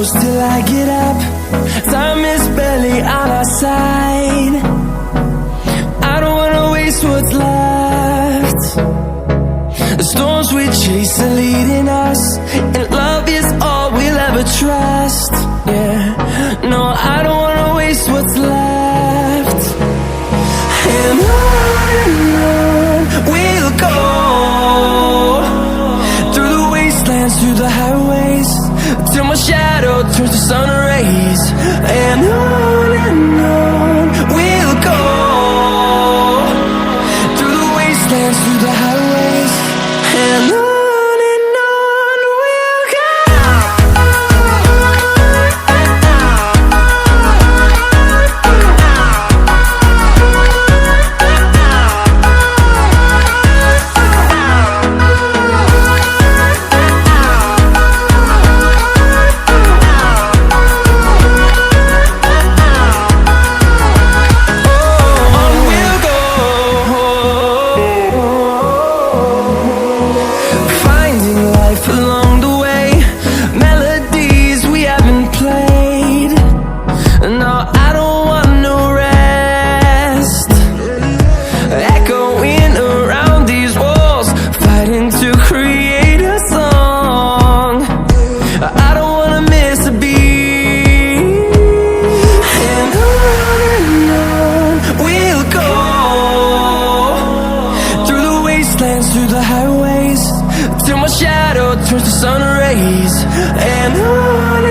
hours till I get up. Time is barely on our side. I don't wanna waste what's left. The storms we chase are leading us, and love is all we'll ever trust. Yeah, no, I don't wanna waste what's left. And on we'll go, through the wastelands, through the highways, till my shadow turns to sun rays. And on we'll go, through the wastelands, through the highways, and on we'll go. Through the highways, till my shadow turns to sun rays. And on